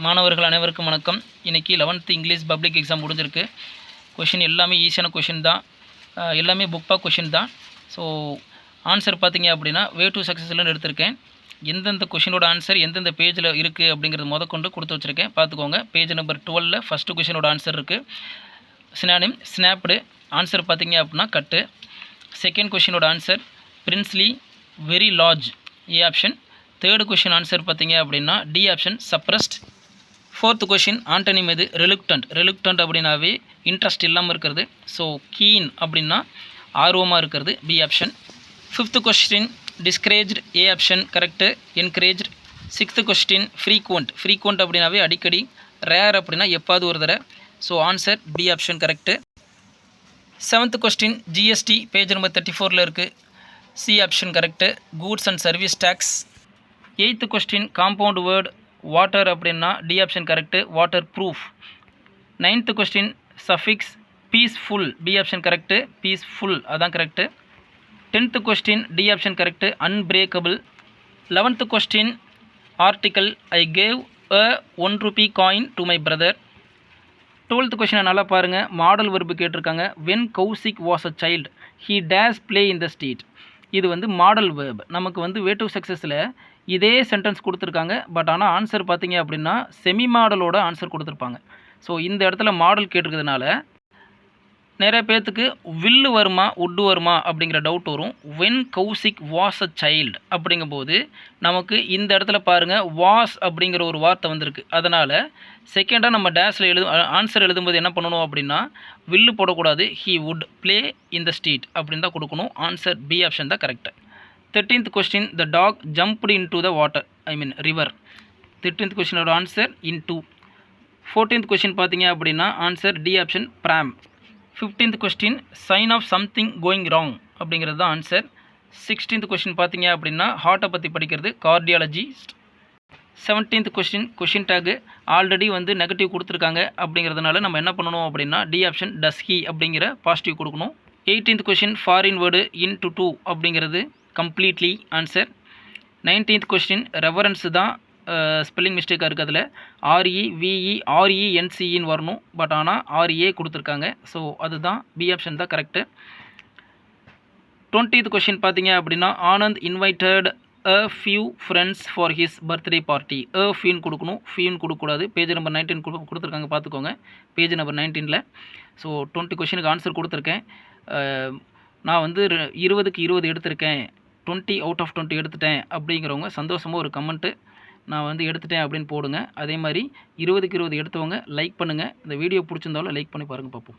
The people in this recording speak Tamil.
மாணவர்கள் அனைவருக்கும் வணக்கம். இன்றைக்கி 11th இங்கிலீஷ் பப்ளிக் எக்ஸாம் முடிஞ்சிருக்கு. கொஷின் எல்லாமே ஈஸியான கொஷின் தான், எல்லாமே புக் பேக் கொஷின் தான். ஸோ ஆன்சர் பார்த்தீங்க அப்படின்னா வே டு சக்ஸஸ்லன்னு எடுத்திருக்கேன். எந்தெந்த கொஷினோட ஆன்சர் எந்தெந்த பேஜில் இருக்குது அப்படிங்கிறது முதற்கொண்டு கொடுத்து வச்சுருக்கேன். பார்த்துக்கோங்க. பேஜ் நம்பர் 12 ஃபஸ்ட்டு கொஷினோட ஆன்சர் இருக்குது. Synonym snapped. ஆன்சர் பார்த்தீங்க அப்படின்னா கட்டு. செகண்ட் கொஷினோட answer princely, very large, A option. Third question answer பார்த்தீங்க அப்படின்னா D option, suppressed. Fourth question antonym எது? ரெலுக்டன்ட். ரெலுக்டன்ட் அப்படின்னாவே இன்ட்ரெஸ்ட் இல்லாமல் இருக்கிறது. ஸோ கீன் அப்படின்னா ஆர்வமாக இருக்கிறது, B option. Fifth question discouraged, A option correct. Encouraged. Sixth question frequent. Frequent அப்படின்னாவே அடிக்கடி. ரேர் அப்படின்னா எப்பாவது ஒரு தடவை. So answer B option correct. Seventh question GST, page number 34 இருக்குது, C option correct. Goods and service tax. Eighth question compound word water அப்படின்னா D option correct, waterproof. Ninth question suffix peaceful, B option correct, peaceful அதான் கரெக்டு. Tenth question D option correct, unbreakable. 11th question article I gave a 1 rupee coin to my brother. 12th கொஸ்டினை நல்லா பாருங்கள். மாடல் வெர்பு கேட்டிருக்காங்க. When Kaushik was a child he days play in the street. இது வந்து மாடல் வேர்ப். நமக்கு வந்து வே டு சக்ஸஸில் இதே சென்டென்ஸ் கொடுத்துருக்காங்க. பட் ஆனால் ஆன்சர் பார்த்தீங்க அப்படின்னா செமி மாடலோட ஆன்சர் கொடுத்துருப்பாங்க. ஸோ இந்த இடத்துல மாடல் கேட்டிருக்கிறதுனால நிறைய பேர்த்துக்கு வில்லு வருமா உட்டு வருமா அப்படிங்கிற டவுட் வரும். When Kaushik was a child அப்படிங்கும்போது நமக்கு இந்த இடத்துல பாருங்கள் வாஸ் அப்படிங்கிற ஒரு வார்த்தை வந்திருக்கு. அதனால் செகண்டாக நம்ம டேஸில் ஆன்சர் எழுதும்போது என்ன பண்ணணும் அப்படின்னா வில்லு போடக்கூடாது. He would play in the street அப்படின்னு தான் கொடுக்கணும். ஆன்சர் பி ஆப்ஷன் தான் correct. 13th question the dog jumped into the water, I mean river. 13th கொஸ்டினோட answer into. 14th question பார்த்தீங்க அப்படின்னா answer D option, from. 15th question sign of something going wrong அப்படிங்கிறது தான் ஆன்சர். 16th கொஸ்டின் பார்த்தீங்க அப்படின்னா ஹார்ட்டை பற்றி படிக்கிறது, cardiologist. 17th question question tag already வந்து நெகட்டிவ் கொடுத்துருக்காங்க. அப்படிங்கிறதுனால நம்ம என்ன பண்ணணும் அப்படின்னா டி ஆப்ஷன் டஸ் ஹி அப்படிங்கிற பாசிட்டிவ் கொடுக்கணும். 18th question foreign word in toto அப்படிங்கிறது completely answer. 19th question reference தான் ஸ்பெல்லிங் மிஸ்டேக்காக இருக்குது. அதில் REVERENCன்னு வரணும். பட் ஆனால் RA கொடுத்துருக்காங்க. ஸோ அதுதான் பி ஆப்ஷன் தான் கரெக்டு. 20th கொஸ்டின் பார்த்தீங்க அப்படின்னா Anand invited a few friends for his birthday party. ஃபீன் கொடுக்கணும், ஃபீன் கொடுக்கக்கூடாது. பேஜ் நம்பர் 19 கொடுத்துருக்காங்க, பார்த்துக்கோங்க. Page number 19ல். ஸோ 20 கொஸ்டினுக்கு ஆன்சர் கொடுத்துருக்கேன். நான் வந்து 20க்கு 20 எடுத்திருக்கேன், 20 out of 20 எடுத்துட்டேன் அப்படிங்கிறவங்க சந்தோஷமாக ஒரு கமெண்ட்டு நான் வந்து எடுத்துட்டேன் அப்படின்னு போடுங்க. அதே மாதிரி 20க்கு 20 எடுத்தவங்க லைக் பண்ணுங்கள். இந்த வீடியோ பிடிச்சிருந்தாலும் லைக் பண்ணி பாருங்கள், பார்ப்போம்.